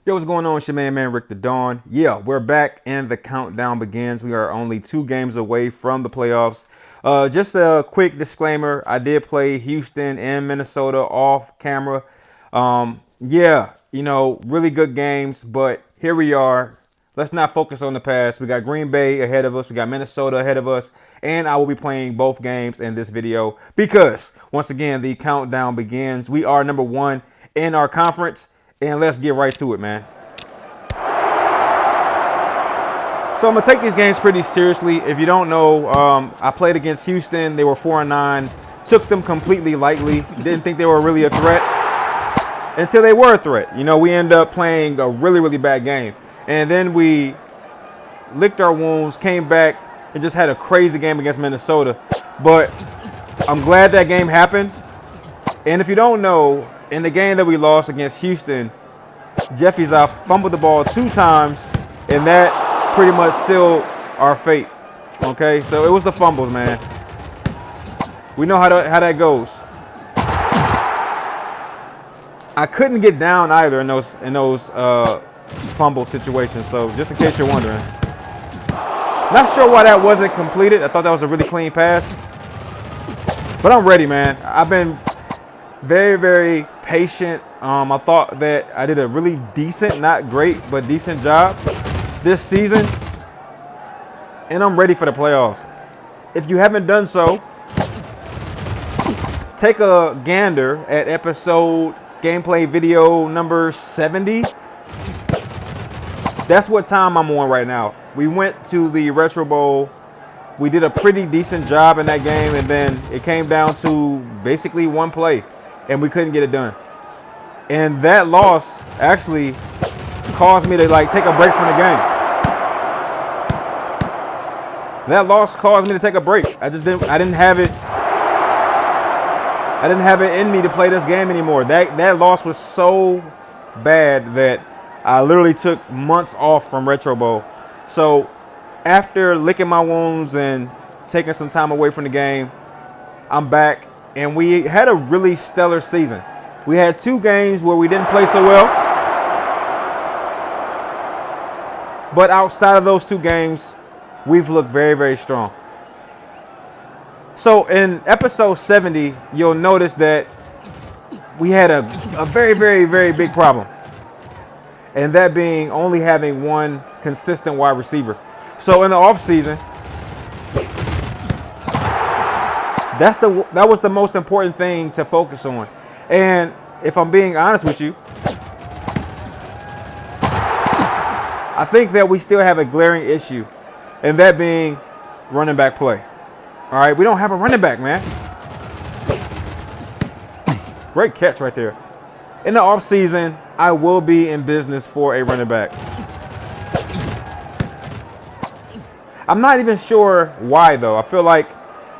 Yo, what's going on? It's your man Rick the Dawn. Yeah, we're back and the countdown begins. We are only 2 games away from the playoffs. Just a quick disclaimer. I did play Houston and Minnesota off camera. Yeah, really good games, but here we are. Let's not focus on the past. We got Green Bay ahead of us. We got Minnesota ahead of us. And I will be playing both games in this video because, once again, the countdown begins. We are number 1 in our conference. And let's get right to it, man. So I'm going to take these games pretty seriously. If you don't know, I played against Houston. They were 4-9. Took them completely lightly. Didn't think they were really a threat until they were a threat. We ended up playing a really, really bad game. And then we licked our wounds, came back, and just had a crazy game against Minnesota. But I'm glad that game happened. And if you don't know, in the game that we lost against Houston, Jeffy's fumbled the ball 2 times, and that pretty much sealed our fate. Okay, so it was the fumbles, man. We know how that goes. I couldn't get down either in those fumble situations. So just in case you're wondering, not sure why that wasn't completed. I thought that was a really clean pass, but I'm ready, man. I've been very, very patient. I thought that I did a really decent, not great, but decent job this season. And I'm ready for the playoffs. If you haven't done so, take a gander at episode gameplay video number 70. That's what time I'm on right now. We went to the Retro Bowl. We did a pretty decent job in that game, and then it came down to basically one play. And we couldn't get it done. And that loss actually caused me to take a break from the game. That loss caused me to take a break. I didn't have it in me to play this game anymore. That loss was so bad that I literally took months off from Retro Bowl. So after licking my wounds and taking some time away from the game, I'm back. And we had a really stellar season. We had 2 games where we didn't play so well. But outside of those 2 games, we've looked very, very strong. So in episode 70, you'll notice that we had a very, very, very big problem. And that being only having one consistent wide receiver. So in the offseason, that was the most important thing to focus on. And if I'm being honest with you, I think that we still have a glaring issue, and that being running back play. All right, we don't have a running back, man. Great catch right there. In the offseason, I will be in business for a running back. I'm not even sure why, though. I feel like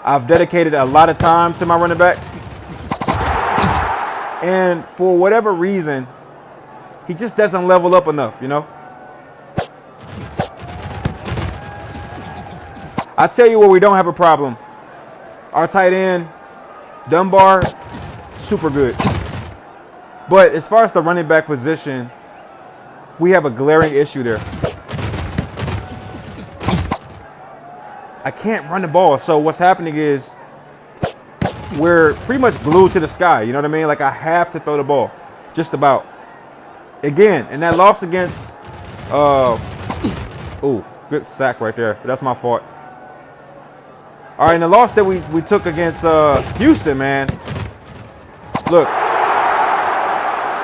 I've dedicated a lot of time to my running back. And for whatever reason, he just doesn't level up enough, I tell you where we don't have a problem. Our tight end, Dunbar, super good. But as far as the running back position, we have a glaring issue there. I can't run the ball. So what's happening is we're pretty much glued to the sky. You know what I mean? I have to throw the ball. Just about. Again, and that loss against good sack right there. That's my fault. All right, and the loss that we took against Houston, man. Look,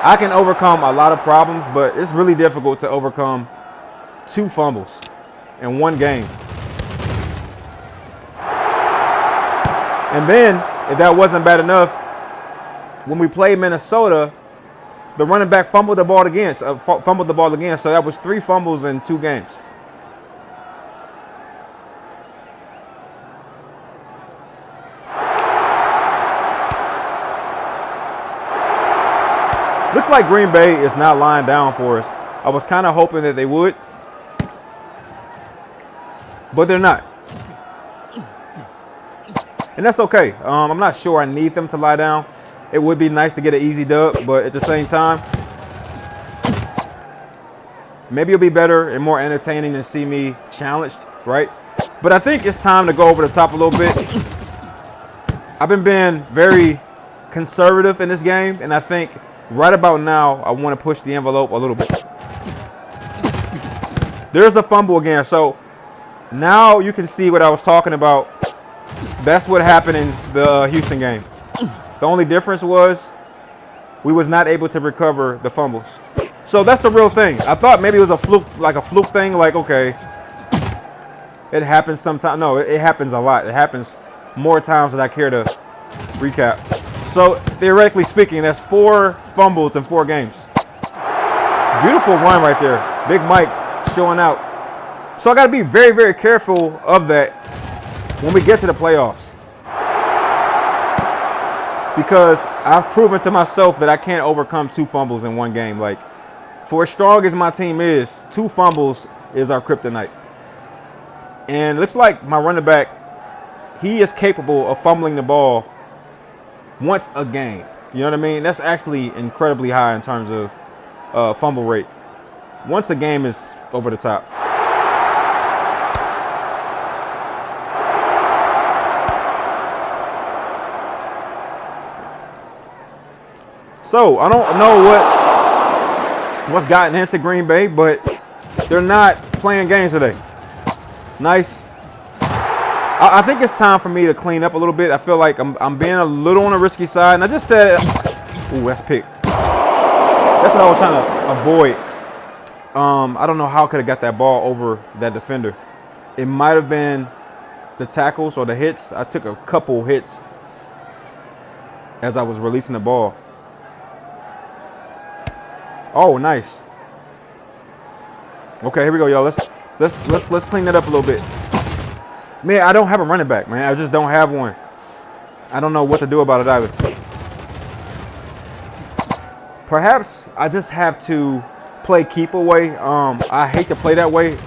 I can overcome a lot of problems, but it's really difficult to overcome 2 fumbles in one game. And then, if that wasn't bad enough, when we played Minnesota, the running back fumbled the ball again. So that was 3 fumbles in 2 games. Looks like Green Bay is not lying down for us. I was kind of hoping that they would, but they're not. And that's okay. I'm not sure I need them to lie down. It would be nice to get an easy dub, but at the same time, Maybe it'll be better and more entertaining to see me challenged, right? But I think it's time to go over the top a little bit. I've been being very conservative in this game, and I think right about now I want to push the envelope a little bit. There's a fumble again, so now you can see what I was talking about. That's what happened in the Houston game. The only difference was we was not able to recover the fumbles. So that's a real thing. I thought maybe it was a fluke, like a fluke thing, like, okay, it happens sometimes. No, it happens a lot. It happens more times than I care to recap. So theoretically speaking, that's 4 fumbles in 4 games. Beautiful run right there. Big Mike showing out. So I got to be very, very careful of that when we get to the playoffs. Because I've proven to myself that I can't overcome 2 fumbles in 1 game. Like, for as strong as my team is, 2 fumbles is our kryptonite. And it looks like my running back, he is capable of fumbling the ball once a game. You know what I mean? That's actually incredibly high in terms of fumble rate. Once a game is over the top. So I don't know what's gotten into Green Bay, but they're not playing games today. Nice. I think it's time for me to clean up a little bit. I feel like I'm being a little on the risky side, and I just said, ooh, that's a pick. That's what I was trying to avoid. I don't know how I could have got that ball over that defender. It might have been the tackles or the hits. I took a couple hits as I was releasing the ball. Oh, nice. Okay, here we go, y'all. Let's clean that up a little bit. Man, I don't have a running back, man. I just don't have one. I don't know what to do about it either. Perhaps I just have to play keep away. I hate to play that way.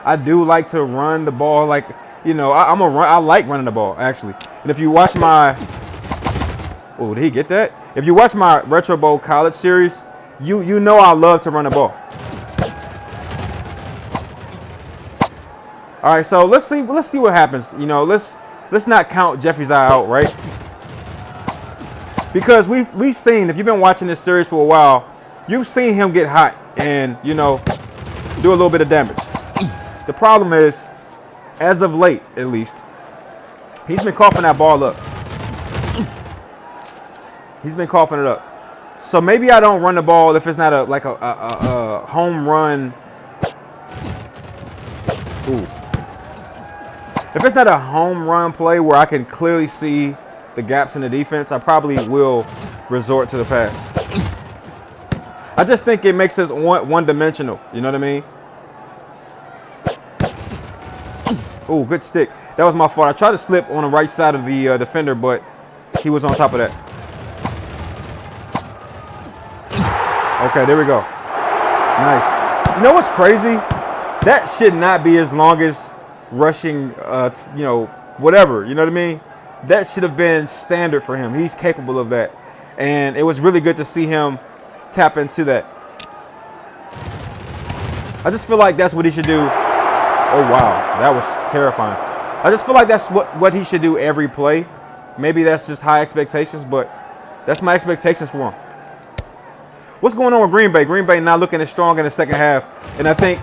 I do like to run the ball, like, you know, I like running the ball, actually. And if you watch my, oh, did he get that? If you watch my Retro Bowl college series, you know I love to run the ball. All right, so let's see what happens. You know, let's not count Jeffrey's eye out, right? Because we've seen, if you've been watching this series for a while, you've seen him get hot and, you know, do a little bit of damage. The problem is, as of late, at least, he's been coughing that ball up. He's been coughing it up. So maybe I don't run the ball if it's not a home run. Ooh. If it's not a home run play where I can clearly see the gaps in the defense, I probably will resort to the pass. I just think it makes us one-dimensional. You know what I mean? Ooh, good stick. That was my fault. I tried to slip on the right side of the defender, but he was on top of that. Okay, there we go. Nice. You know what's crazy? That should not be his longest rushing, you know, whatever. You know what I mean? That should have been standard for him. He's capable of that. And it was really good to see him tap into that. I just feel like that's what he should do. Oh, wow. That was terrifying. I just feel like that's what he should do every play. Maybe that's just high expectations, but that's my expectations for him. What's going on with Green Bay? Green Bay not looking as strong in the second half. And I think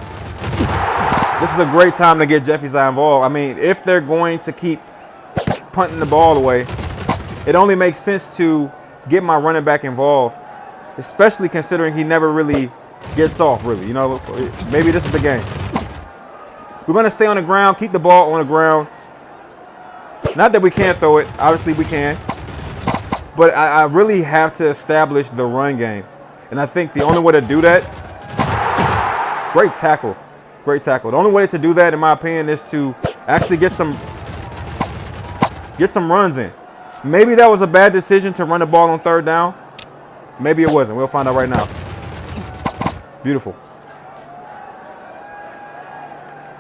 this is a great time to get Jeffrey's eye involved. I mean, if they're going to keep punting the ball away, it only makes sense to get my running back involved, especially considering he never really gets off, really. You know, maybe this is the game. We're going to stay on the ground, keep the ball on the ground. Not that we can't throw it. Obviously, we can. But I really have to establish the run game. And I think the only way to do that, great tackle. Great tackle. The only way to do that, in my opinion, is to actually get some runs in. Maybe that was a bad decision to run the ball on 3rd down. Maybe it wasn't. We'll find out right now. Beautiful.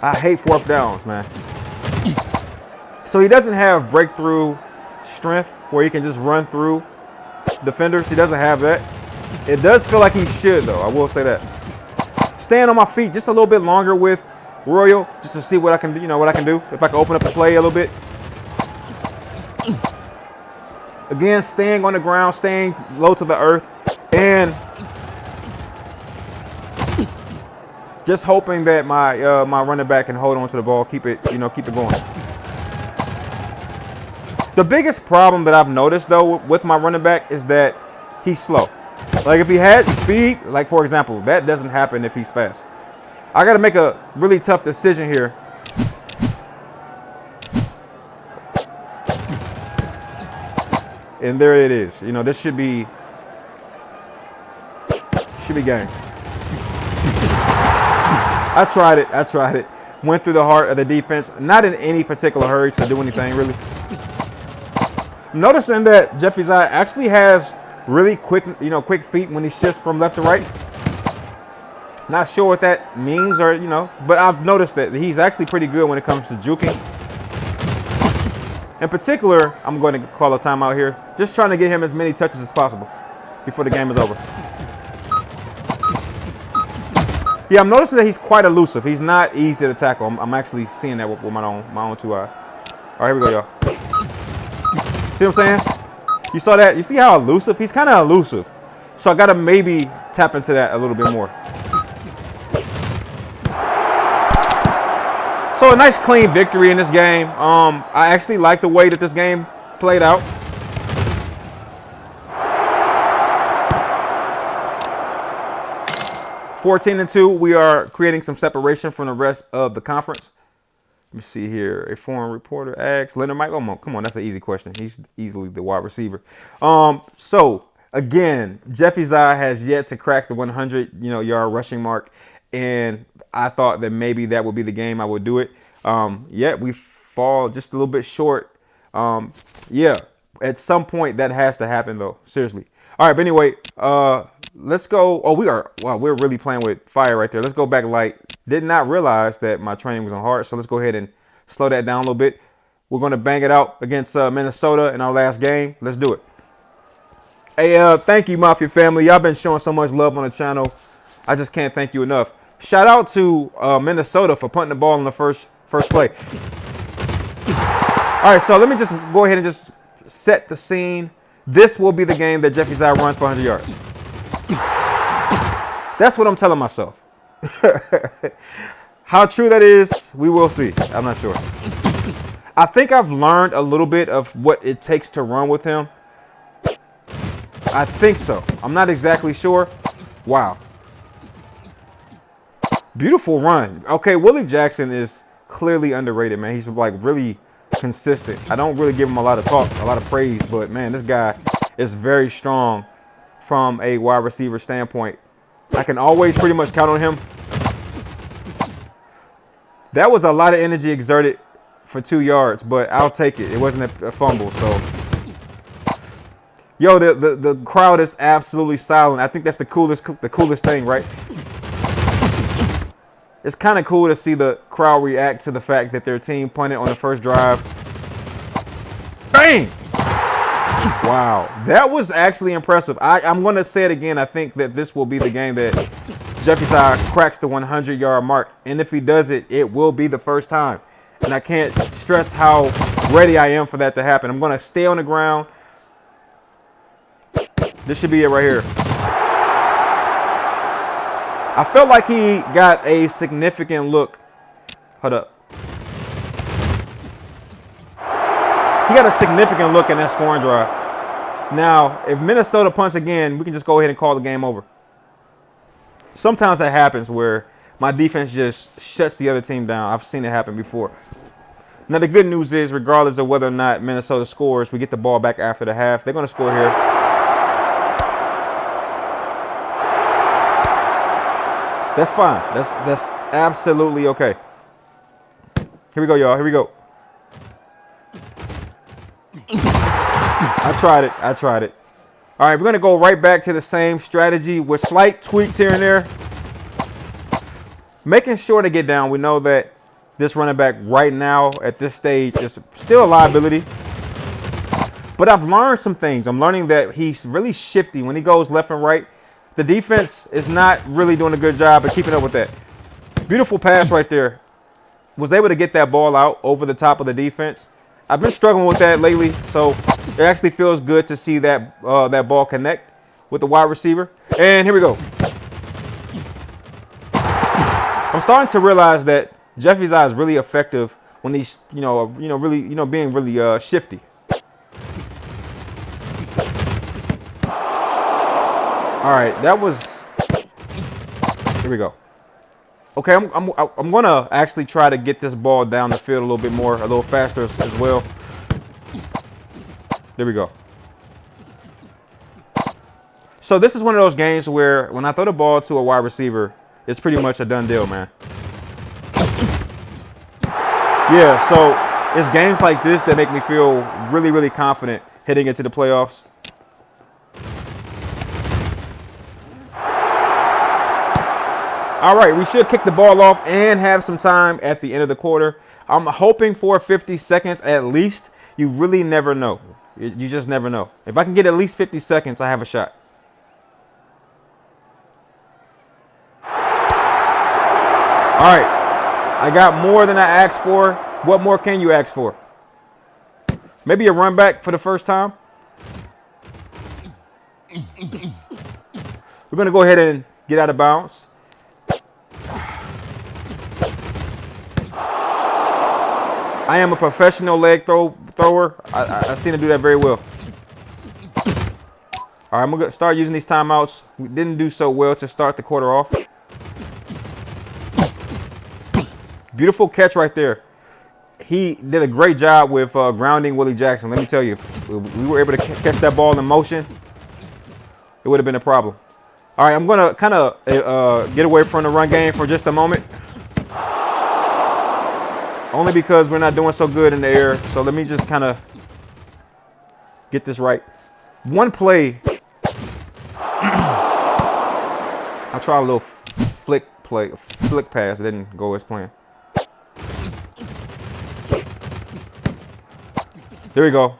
I hate 4th downs, man. So he doesn't have breakthrough strength where he can just run through defenders. He doesn't have that. It does feel like he should, though. I will say that. staying on my feet just a little bit longer with Royal, just to see what I can do, what I can do. If I can open up the play a little bit. Again, staying on the ground, staying low to the earth, and just hoping that my running back can hold on to the ball, keep it going. The biggest problem that I've noticed though with my running back is that he's slow. Like if he had speed, like for example, that doesn't happen if he's fast. I got to make a really tough decision here. And there it is. This should be game. I tried it. Went through the heart of the defense. Not in any particular hurry to do anything, really. Noticing that Jeffy's eye actually has really quick feet when he shifts from left to right. Not sure what that means but I've noticed that he's actually pretty good when it comes to juking. In particular, I'm going to call a timeout here. Just trying to get him as many touches as possible before the game is over. Yeah, I'm noticing that he's quite elusive. He's not easy to tackle. I'm actually seeing that with my own two eyes. All right, here we go, y'all. See what I'm saying? You saw that? You see how elusive? He's kind of elusive. So I got to maybe tap into that a little bit more. So a nice clean victory in this game. I actually like the way that this game played out. (14-2). We are creating some separation from the rest of the conference. Let me see here. A foreign reporter asks, Leonard Mike, come on, that's an easy question. He's easily the wide receiver. So again, Jeffy's eye has yet to crack the 100 yard rushing mark, and I thought that maybe that would be the game I would do it. Yet we fall just a little bit short. Yeah, at some point that has to happen though. Seriously. All right, but anyway, let's go. Oh, we're really playing with fire right there. Let's go back light. Did not realize that my training was on hard, so let's go ahead and slow that down a little bit. We're going to bang it out against Minnesota in our last game. Let's do it. Hey, thank you, Mafia family. Y'all been showing so much love on the channel. I just can't thank you enough. Shout out to Minnesota for punting the ball in the first play. All right, so let me just go ahead and just set the scene. This will be the game that Jeffy's eye runs for 100 yards. That's what I'm telling myself. How true that is, we will see. I'm not sure. I think I've learned a little bit of what it takes to run with him. I think so. I'm not exactly sure. Wow. Beautiful run. Okay, Willie Jackson is clearly underrated, man. He's like really consistent. I don't really give him a lot of talk, a lot of praise, but man, this guy is very strong from a wide receiver standpoint. I can always pretty much count on him. That was a lot of energy exerted for 2 yards, but I'll take it. It wasn't a fumble, so. Yo, the crowd is absolutely silent. I think that's the coolest thing, right? It's kind of cool to see the crowd react to the fact that their team punted on the first drive. Bang! Wow, that was actually impressive. I'm going to say it again. I think that this will be the game that Jeffy's eye cracks the 100-yard mark. And if he does it, it will be the first time. And I can't stress how ready I am for that to happen. I'm going to stay on the ground. This should be it right here. I felt like he got a significant look. Hold up. He got a significant look in that scoring drive. Now, if Minnesota punts again, we can just go ahead and call the game over. Sometimes that happens where my defense just shuts the other team down. I've seen it happen before. Now, the good news is, regardless of whether or not Minnesota scores, we get the ball back after the half. They're going to score here. That's fine. That's absolutely okay. Here we go, y'all. Here we go. I tried it. All right, we're going to go right back to the same strategy with slight tweaks here and there. Making sure to get down. We know that this running back right now at this stage is still a liability. But I've learned some things. I'm learning that he's really shifty. When he goes left and right, the defense is not really doing a good job of keeping up with that. Beautiful pass right there. Was able to get that ball out over the top of the defense. I've been struggling with that lately, so it actually feels good to see that that ball connect with the wide receiver. And here we go. I'm starting to realize that Jeffy's eye is really effective when he's, really, being really shifty. All right, that was. Here we go. Okay, I'm gonna actually try to get this ball down the field a little bit more, a little faster as well. There we go. So this is one of those games where when I throw the ball to a wide receiver, it's pretty much a done deal, man. Yeah, so it's games like this that make me feel really, really confident heading into the playoffs. All right, we should kick the ball off and have some time at the end of the quarter. I'm hoping for 50 seconds at least. You really never know. You just never know. If I can get at least 50 seconds, I have a shot. All right, I got more than I asked for. What more can you ask for? Maybe a run back for the first time. We're going to go ahead and get out of bounds. I am a professional leg thrower. I seem to do that very well. All right, I'm going to start using these timeouts. We didn't do so well to start the quarter off. Beautiful catch right there. He did a great job with grounding Willie Jackson. Let me tell you, if we were able to catch that ball in motion, it would have been a problem. All right, I'm going to kind of get away from the run game for just a moment. Only because we're not doing so good in the air. So let me just kind of get this right. One play. I tried a little flick pass. It didn't go as planned. There we go.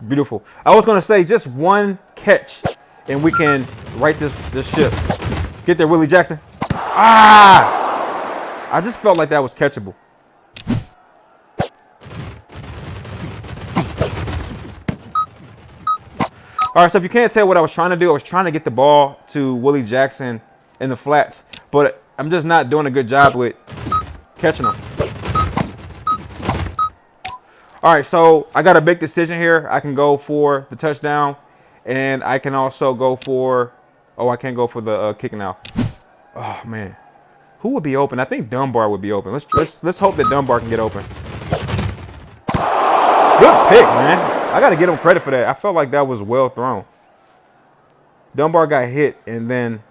Beautiful. I was going to say just one catch and we can right this ship. Get there, Willie Jackson. Ah! I just felt like that was catchable. All right, so if you can't tell what I was trying to do, I was trying to get the ball to Willie Jackson in the flats, but I'm just not doing a good job with catching him. All right, so I got a big decision here. I can go for the touchdown, and I can also go for, I can't go for the kick now. Oh, man. Who would be open? I think Dunbar would be open. Let's hope that Dunbar can get open. Good pick, man. I got to give him credit for that. I felt like that was well thrown. Dunbar got hit, and then,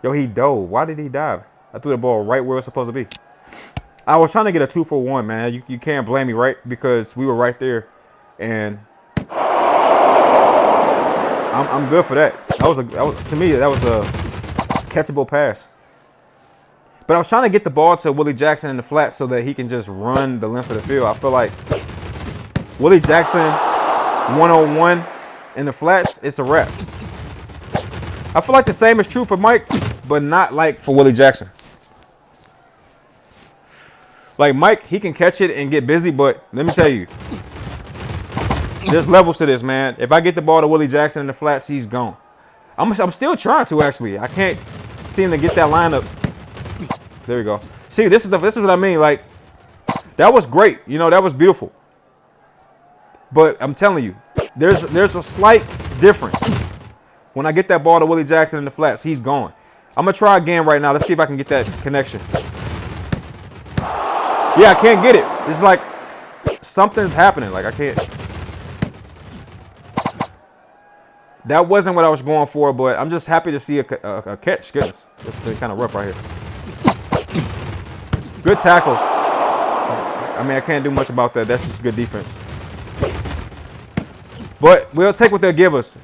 he dove. Why did he dive? I threw the ball right where it was supposed to be. I was trying to get a 2-for-1, man. You can't blame me, right? Because we were right there, and I'm good for that. To me, that was a catchable pass. But I was trying to get the ball to Willie Jackson in the flat so that he can just run the length of the field. I feel like Willie Jackson 101 in the flats, it's a wrap. I feel like the same is true for Mike, but not like for Willie Jackson. Like Mike, he can catch it and get busy, but let me tell you, there's levels to this, man. If I get the ball to Willie Jackson in the flats, he's gone. I'm still trying to, actually. I can't seem to get that lineup. There we go. See, this is what I mean. Like, that was great. That was beautiful. But I'm telling you, there's a slight difference. When I get that ball to Willie Jackson in the flats, he's gone. I'm going to try again right now. Let's see if I can get that connection. Yeah, I can't get it. It's like something's happening. Like, I can't. That wasn't what I was going for, but I'm just happy to see a catch. Goodness. It's kind of rough right here. Good tackle. I mean, I can't do much about that. That's just good defense. But we'll take what they'll give us.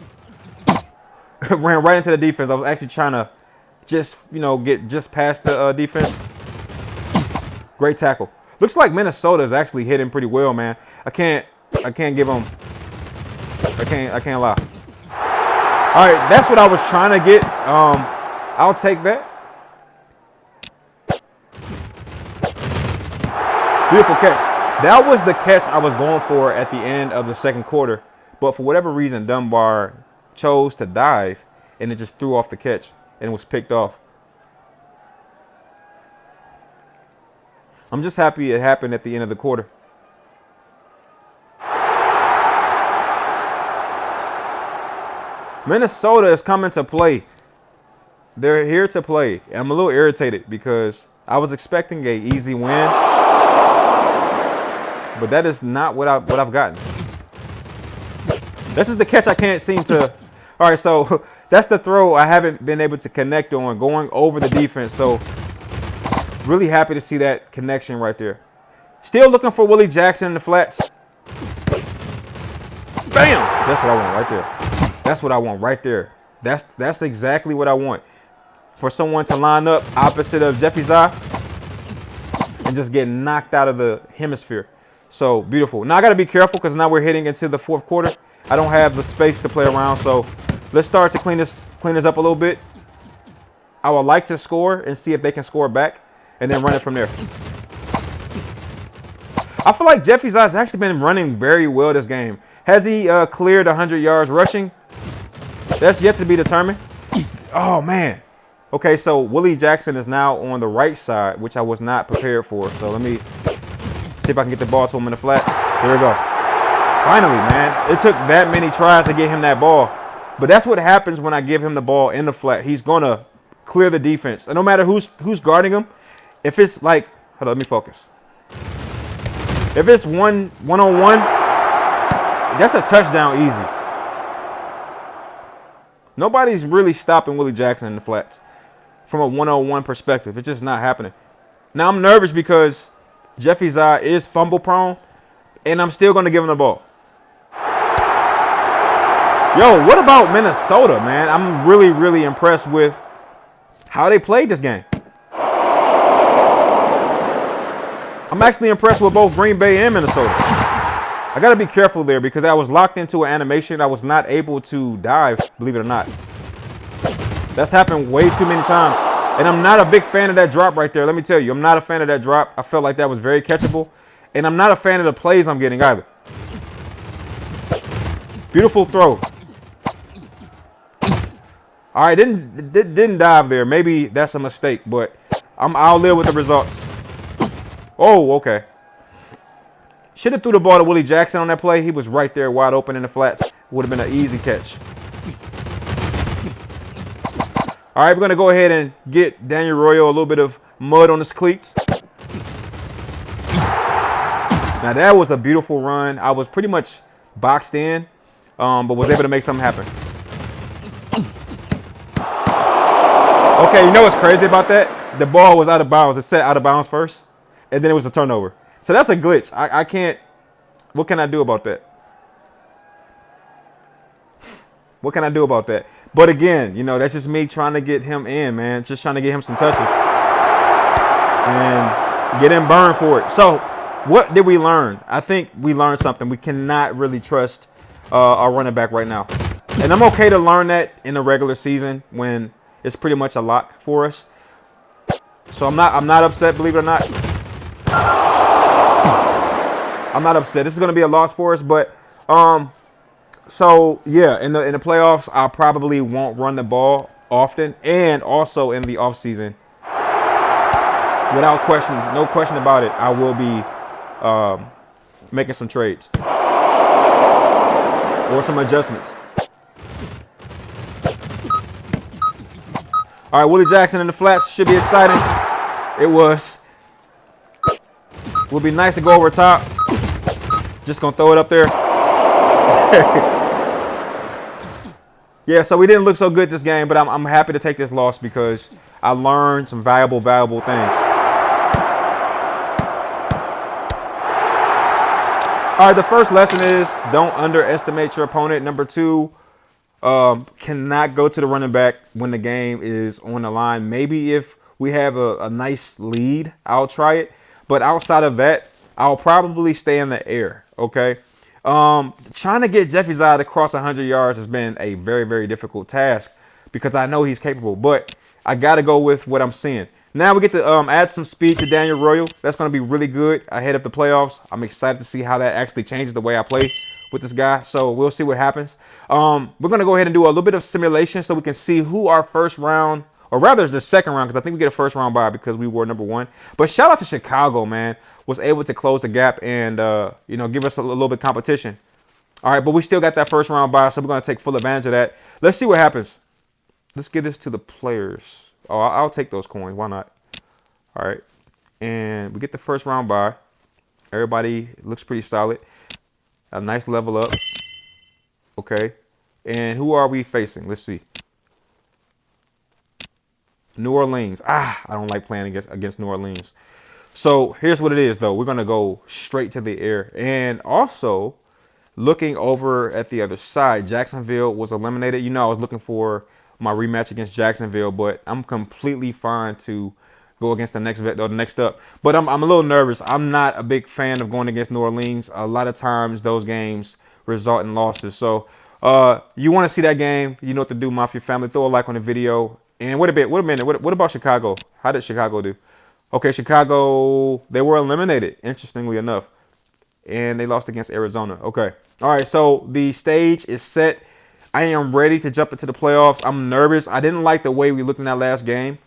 Ran right into the defense. I was actually trying to just, get just past the defense. Great tackle. Looks like Minnesota is actually hitting pretty well, man. I can't give them. I can't lie. All right, that's what I was trying to get. I'll take that. Beautiful catch. That was the catch I was going for at the end of the second quarter. But for whatever reason, Dunbar chose to dive, and it just threw off the catch and was picked off. I'm just happy it happened at the end of the quarter. Minnesota is coming to play. They're here to play. I'm a little irritated because I was expecting an easy win, but that is not what I've gotten. This is the catch I can't seem to. All right, so that's the throw I haven't been able to connect on, going over the defense. So really happy to see that connection right there. Still looking for Willie Jackson in the flats. Bam! That's what I want right there. That's what I want right there. That's exactly what I want. For someone to line up opposite of Jeffy's eye and just get knocked out of the hemisphere. So beautiful. Now I got to be careful because now we're heading into the fourth quarter. I don't have the space to play around. So let's start to clean this up a little bit. I would like to score and see if they can score back and then run it from there. I feel like Jeffy's eye has actually been running very well this game. Has he cleared 100 yards rushing? That's yet to be determined. Oh, man. Okay, so Willie Jackson is now on the right side, which I was not prepared for. So let me see if I can get the ball to him in the flats. Here we go. Finally, man. It took that many tries to get him that ball. But that's what happens when I give him the ball in the flat. He's going to clear the defense. And no matter who's guarding him, if it's like, hold on, let me focus. If it's one-on-one, that's a touchdown easy. Nobody's really stopping Willie Jackson in the flats from a one-on-one perspective. It's just not happening. Now I'm nervous because Jeffy's eye is fumble prone, and I'm still going to give him the ball. Yo, what about Minnesota, man? I'm really, really impressed with how they played this game. I'm actually impressed with both Green Bay and Minnesota. I got to be careful there because I was locked into an animation. I was not able to dive, believe it or not. That's happened way too many times. And I'm not a big fan of that drop right there. Let me tell you, I'm not a fan of that drop. I felt like that was very catchable. And I'm not a fan of the plays I'm getting either. Beautiful throw. All right, didn't dive there. Maybe that's a mistake, but I'll live with the results. Oh, okay. Should have threw the ball to Willie Jackson on that play. He was right there wide open in the flats. Would have been an easy catch. All right, we're going to go ahead and get Daniel Royal a little bit of mud on his cleats. Now, that was a beautiful run. I was pretty much boxed in, but was able to make something happen. Okay, you know what's crazy about that? The ball was out of bounds. It set out of bounds first, and then it was a turnover. So that's a glitch. I can't. What can I do about that? What can I do about that? But again, you know, that's just me trying to get him in, man. Just trying to get him some touches and get him burned for it. So what did we learn? I think we learned something. We cannot really trust our running back right now. And I'm okay to learn that in the regular season when it's pretty much a lock for us. So I'm not upset, believe it or not. I'm not upset. This is going to be a loss for us, but so yeah, in the playoffs, I probably won't run the ball often, and also in the offseason, without question, no question about it, I will be making some trades or some adjustments. All right, Willie Jackson in the flats should be exciting. It was. Would be nice to go over top. Just gonna throw it up there. Yeah, so we didn't look so good this game, but I'm happy to take this loss because I learned some valuable things. All right, the first lesson is don't underestimate your opponent. Number two, cannot go to the running back when the game is on the line. Maybe if we have a nice lead, I'll try it. But outside of that, I'll probably stay in the air, okay? Trying to get Jeffy Zod to cross 100 yards has been a very, very difficult task because I know he's capable, but I got to go with what I'm seeing. Now we get to add some speed to Daniel Royal. That's going to be really good ahead of the playoffs. I'm excited to see how that actually changes the way I play with this guy. So we'll see what happens. We're going to go ahead and do a little bit of simulation so we can see who our first round, or rather it's the second round, because I think we get a first round bye because we were number 1. But shout out to Chicago, man. Was able to close the gap and, you know, give us a little bit of competition. All right, but we still got that first round bye, so we're going to take full advantage of that. Let's see what happens. Let's give this to the players. Oh, I'll take those coins. Why not? All right. And we get the first round bye. Everybody looks pretty solid. A nice level up. Okay. And who are we facing? Let's see. New Orleans. I don't like playing against New Orleans. So here's what it is, though. We're going to go straight to the air. And also, looking over at the other side, Jacksonville was eliminated. You know, I was looking for my rematch against Jacksonville, but I'm completely fine to go against the next up. But I'm a little nervous. I'm not a big fan of going against New Orleans. A lot of times those games result in losses. So you want to see that game, you know what to do, Mafia family. Throw a like on the video. And wait a minute. What about Chicago? How did Chicago do? Okay, Chicago, they were eliminated, interestingly enough. And they lost against Arizona. Okay. All right, so the stage is set. I am ready to jump into the playoffs. I'm nervous. I didn't like the way we looked in that last game.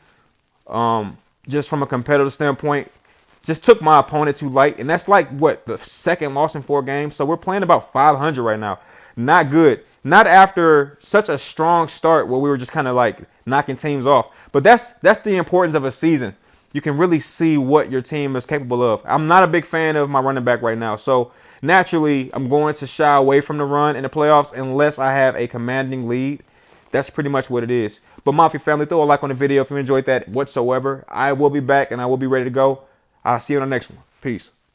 Just from a competitive standpoint, just took my opponent too light. And that's like, what, the second loss in 4 games? So we're playing about 500 right now. Not good. Not after such a strong start where we were just kind of like knocking teams off. But that's the importance of a season. You can really see what your team is capable of. I'm not a big fan of my running back right now. So naturally, I'm going to shy away from the run in the playoffs unless I have a commanding lead. That's pretty much what it is. But Mafia family, throw a like on the video if you enjoyed that whatsoever. I will be back and I will be ready to go. I'll see you on the next one. Peace.